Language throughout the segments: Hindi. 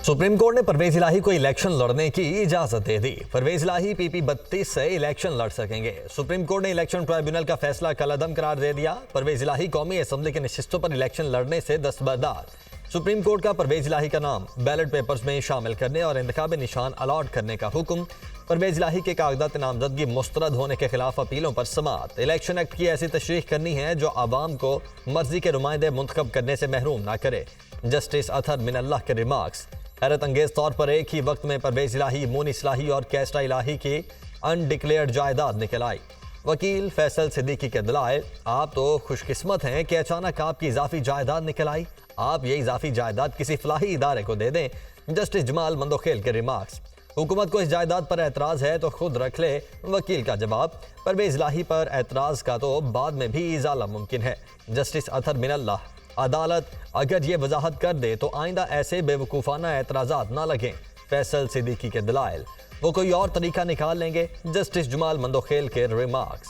सुप्रीम कोर्ट ने परवेज इलाही को इलेक्शन लड़ने की इजाजत दे दी। परवेज इलाही PP 32 से इलेक्शन लड़ सकेंगे। सुप्रीम कोर्ट ने इलेक्शन ट्राइब्यूनल का फैसला कलअदम करार दे दिया। परवेज इलाही कौमी असेंबली के नशिस्तों पर इलेक्शन लड़ने से दस्तबरदार। सुप्रीम कोर्ट का परवेज इलाही का नाम बैलेट पेपर्स में शामिल करने और इंतखाबी निशान अलॉट करने का हुक्म। परवेज इलाही के कागजात नामजदगी मुस्तरद होने के खिलाफ अपीलों पर समाअत। इलेक्शन एक्ट की ऐसी तशरीह करनी है जो आवाम को मर्जी के नुमाइंदे मुंतखब करने से महरूम ना करे। जस्टिस अतहर मिनल्लाह के रिमार्क्स। हैरत अंगेज तौर पर एक ही वक्त में परवेज इलाही, मोनिस इलाही और कैस्टा इलाही की अनडिक्लेयर्ड जायदाद निकल आई। वकील फैसल सिद्दीकी के दलाइल, आप तो खुशकिस्मत हैं कि अचानक आपकी इजाफी जायदाद निकल आई। आप ये इजाफी जायदाद किसी फलाही इदारे को दे दें। जस्टिस जमाल मंदोखेल के रिमार्क्स। हुकूमत को इस जायदाद पर एतराज़ है तो खुद रख ले। वकील का जवाब, परवेज इलाही पर एतराज़ का तो बाद में भी इजाला मुमकिन है। जस्टिस अतहर मिनल्लाह, अदालत अगर ये वजाहत कर दे तो आइंदा ऐसे बेवकूफ़ाना एतराज़ात ना लगें। फैसल सिद्दीकी के दलाइल, वो कोई और तरीका निकाल लेंगे। जस्टिस जमाल मंदोखेल के रिमार्क्स।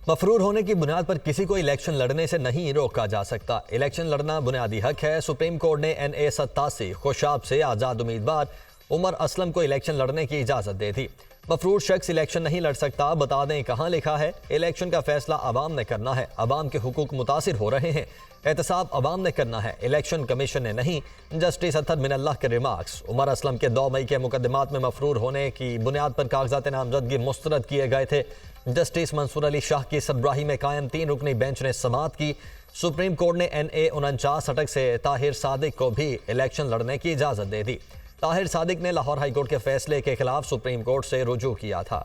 मफरूर होने की बुनियाद पर किसी को इलेक्शन लड़ने से नहीं रोका जा सकता। इलेक्शन लड़ना बुनियादी हक है। सुप्रीम कोर्ट ने NA 87 खुशाब से आज़ाद उम्मीदवार उमर असलम को इलेक्शन लड़ने की इजाज़त दे दी। मफरूर शख्स इलेक्शन नहीं लड़ सकता। बता दें कहाँ लिखा है। इलेक्शन का फैसला अवाम ने करना है। अवाम के हुकूक मुतासिर हो रहे हैं। एहतसाब अवाम ने करना है, इलेक्शन कमीशन ने नहीं। जस्टिस अतहर मिनल्लाह के रिमार्क्स। उमर असलम के 2 मई के मुकदमात में मफरूर होने की बुनियाद पर कागजात नामजदगी मुस्तरद किए गए थे। जस्टिस मंसूर अली शाह की सरबराही में कायम 3 रुकनी बेंच ने समाअत की। सुप्रीम कोर्ट ने NA 49 अटक से ताहिर सादिक को भी इलेक्शन लड़ने की इजाज़त दे दी। ताहिर सादिक ने लाहौर हाई कोर्ट के फैसले के खिलाफ सुप्रीम कोर्ट से रुजू किया था।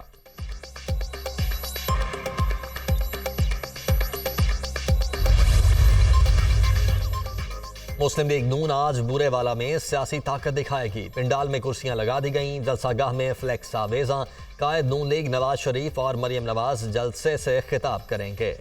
मुस्लिम लीग नून आज बूरेवाला में सियासी ताकत दिखाएगी। पिंडाल में कुर्सियां लगा दी गईं। जलसागाह में फ्लैक्स आवेजा। कायद नून लीग नवाज शरीफ और मरियम नवाज जलसे से खिताब करेंगे।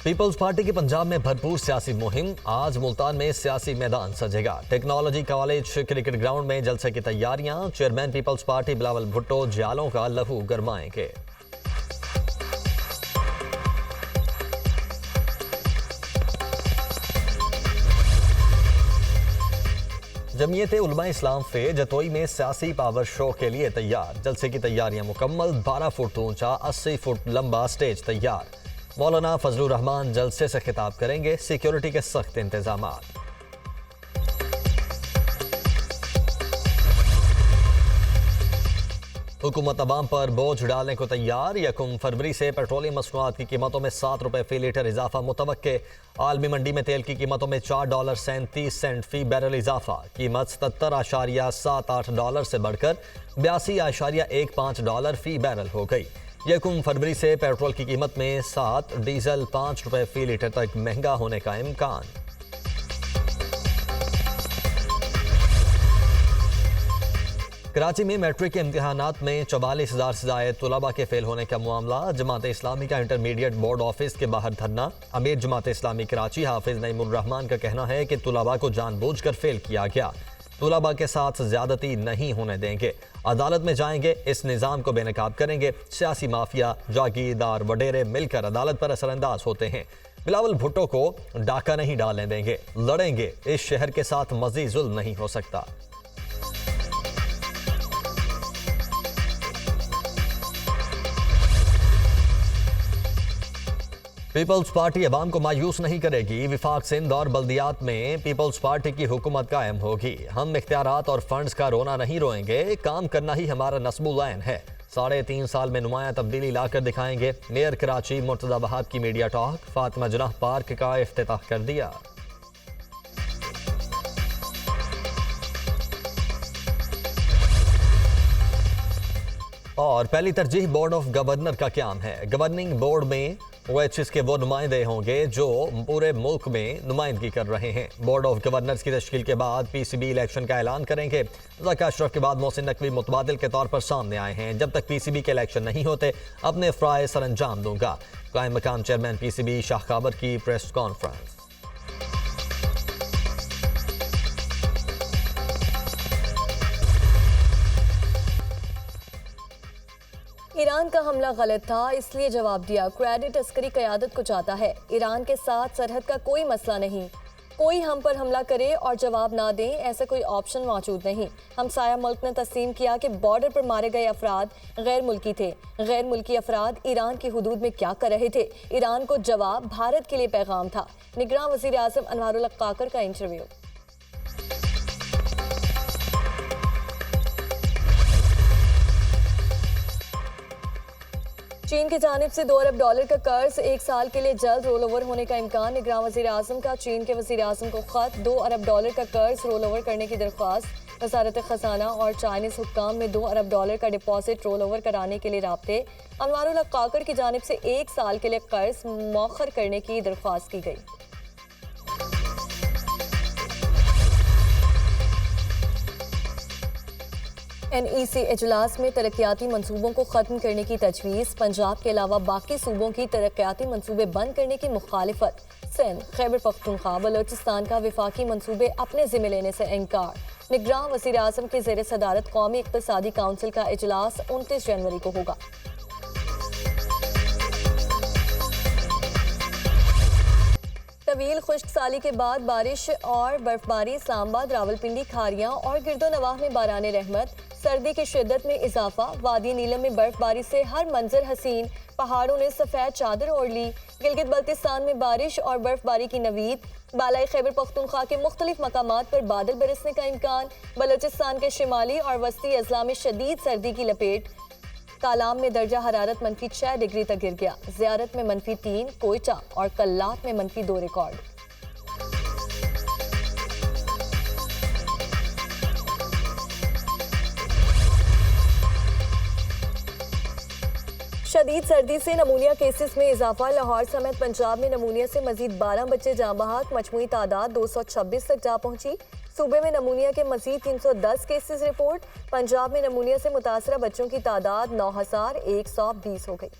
पीपल्स पार्टी की पंजाब में भरपूर सियासी मुहिम। आज मुल्तान में सियासी मैदान सजेगा। टेक्नोलॉजी कॉलेज क्रिकेट ग्राउंड में जलसे की तैयारियां। Chairman people's party Bilawal Bhutto जियालों का लहू गरमाएंगे। जमीयत उलमा इस्लाम फे जतोई में सियासी पावर शो के लिए तैयार। जलसे की तैयारियां मुकम्मल। 12 फुट ऊंचा 80 फुट लंबा स्टेज तैयार। मौलाना फजलुर रहमान जलसे से खिताब करेंगे। सिक्योरिटी के सख्त इंतजामात। हुकूमत अवाम पर बोझ डालने को तैयार। 1 फरवरी से पेट्रोलियम मसनूआत की कीमतों में 7 रुपए फी लीटर इजाफा मुतवक्के। आलमी मंडी में तेल की कीमतों में $4.37 फी बैरल इजाफा। कीमत $77.78 से बढ़कर $82.15 फी बैरल हो गई। 1 फरवरी से पेट्रोल की कीमत में 7, डीजल 5 रुपए फी लीटर तक महंगा होने का इम्कान। कराची में मैट्रिक के इम्तिहानात में 44,000 से ज़ायद तुलबा के फेल होने का मामला। जमात इस्लामी का इंटरमीडिएट बोर्ड ऑफिस के बाहर धरना। अमीर जमात इस्लामी कराची हाफिज नईमुर रहमान का कहना है कि तुलबा को जानबूझकर फेल किया गया। तुलबा के साथ ज्यादती नहीं होने देंगे। अदालत में जाएंगे, इस निज़ाम को बेनकाब करेंगे। सियासी माफिया, जागीरदार वडेरे मिलकर अदालत पर असरअंदाज होते हैं। बिलावल भुट्टो को डाका नहीं डालने देंगे। लड़ेंगे। इस शहर के साथ मज़ीद जुल्म नहीं हो सकता। पीपल्स पार्टी अवाम को मायूस नहीं करेगी। विफाक सिंध और बल्दियात में पीपल्स पार्टी की हुकूमत कायम होगी। हम इख्तियारात और फंड्स का रोना नहीं रोएंगे। काम करना ही हमारा नस्बुल ऐन है। 3.5 साल में नुमाया तब्दीली लाकर दिखाएंगे। मेयर कराची मुर्तज़ा वहाब की मीडिया टॉक। फातिमा जनाह पार्क का इफ्तिताह कर दिया। और पहली तरजीह बोर्ड ऑफ गवर्नर का क्याम है। गवर्निंग बोर्ड में OHS के वो नुमाइंदे होंगे जो पूरे मुल्क में नुमाइंदगी कर रहे हैं। बोर्ड ऑफ गवर्नर्स की तश्कील के बाद PCB इलेक्शन का ऐलान करेंगे। ज़का अशरफ के बाद मोहसिन नकवी मुतबादिल के तौर पर सामने आए हैं। जब तक PCB के इलेक्शन नहीं होते अपने फ़राए सर अंजाम दूंगा। कायम मकाम चेयरमैन PCB शाह काबर की प्रेस कॉन्फ्रेंस। ईरान का हमला गलत था, इसलिए जवाब दिया। क्रेडिट अस्करी क़यादत को जाता है। ईरान के साथ सरहद का कोई मसला नहीं। कोई हम पर हमला करे और जवाब ना दें, ऐसा कोई ऑप्शन मौजूद नहीं। हमसाया मुल्क ने तस्लीम किया कि बॉर्डर पर मारे गए अफराद गैर मुल्की थे। गैर मुल्की अफराद ईरान की हुदूद में क्या कर रहे थे? ईरान को जवाब भारत के लिए पैगाम था। निगरान वज़ीर आज़म अनवारुल हक काकर का इंटरव्यू। चीन की जानिब से $2 अरब का कर्ज 1 साल के लिए जल्द रोल ओवर होने का इम्कान। निगरान वज़ीर आज़म का चीन के वज़ीर आज़म को खत। $2 अरब का कर्ज रोल ओवर करने की दरख्वास्त। वज़ारत ख़ज़ाना और चाइनीज़ हुक्काम में $2 अरब का डिपॉजिट रोल ओवर कराने के लिए राब्ते। अनवारुल हक काकर की जानिब से 1 साल के लिए कर्ज मौखर करने की दरख्वास्त की गई। NEC इजलास में तरक्याती मंसूबों को ख़त्म करने की तजवीज़। पंजाब के अलावा बाकी सूबों की तरक्याती मंसूबे बंद करने की मुखालिफत। सिंध, खैबर पख्तूनख्वा, बलोचिस्तान का विफाकी मंसूबे अपने ज़िम्मे लेने से इनकार। निगरान वज़ीर आज़म के ज़ेर सदारत कौमी इक़्तिसादी काउंसिल का इजलास 29 जनवरी को होगा। तवील खुश्क साली के बाद बारिश और बर्फबारी। इस्लामाबाद, रावलपिंडी, खारियां और गिरदोनवाह में बाराने रहमत। सर्दी की शिद्दत में इजाफा। वादी नीलम में बर्फबारी से हर मंजर हसीन। पहाड़ों ने सफ़ेद चादर ओढ़ ली। गिलगित बल्तिस्तान में बारिश और बर्फबारी की नवीद। बालाई खैबर पख्तूनख्वा के मुख्तलिफ मकामात पर बादल बरसने का इम्कान। बलोचिस्तान के शिमाली और वस्ती अजला में शदीद सर्दी की लपेट। कालाम में दर्जा हरारत -6 डिग्री तक गिर गया। ज़ियारत में -3, कोयटा और कल्लात में -2 रिकॉर्ड। शदीद सर्दी से नमूनिया केसेस में इजाफा। लाहौर समेत पंजाब में नमूनिया से मजीद 12 बच्चे जाँ बहक। मजमूई तादाद 226 तक जा पहुंची। सूबे में नमूनिया के मजीद 310 केसेस रिपोर्ट। पंजाब में नमूनिया से मुतासरा बच्चों की तादाद 9120 हो गई।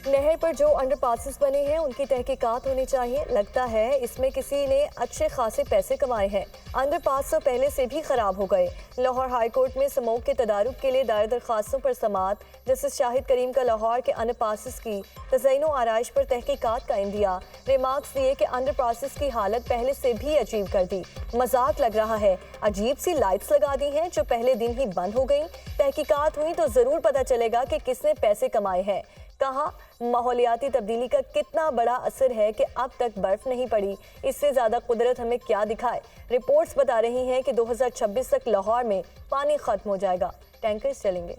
नहर पर जो अंडरपासेस बने हैं उनकी तहकीकात होनी चाहिए। लगता है इसमें किसी ने अच्छे खासे पैसे कमाए हैं। अंडरपास तो पहले से भी खराब हो गए। लाहौर हाई कोर्ट में स्मोक के तदारुक के लिए दायर दरखास्तों पर समाअत। जस्टिस शाहिद करीम का लाहौर के अंडरपासेस की तज़य्युन व आराइश पर तहकीकात का इंदिया। रिमार्क्स दिए कि अंडरपासेस की हालत पहले से भी अजीब कर दी। मजाक लग रहा है। अजीब सी लाइट्स लगा दी हैं जो पहले दिन ही बंद हो गई। तहकीकात हुई तो ज़रूर पता चलेगा कि किसने पैसे कमाए हैं। कहा माहौलियाती तब्दीली का कितना बड़ा असर है कि अब तक बर्फ नहीं पड़ी। इससे ज़्यादा कुदरत हमें क्या दिखाए। रिपोर्ट्स बता रही हैं कि 2026 तक लाहौर में पानी खत्म हो जाएगा। टैंकर्स चलेंगे।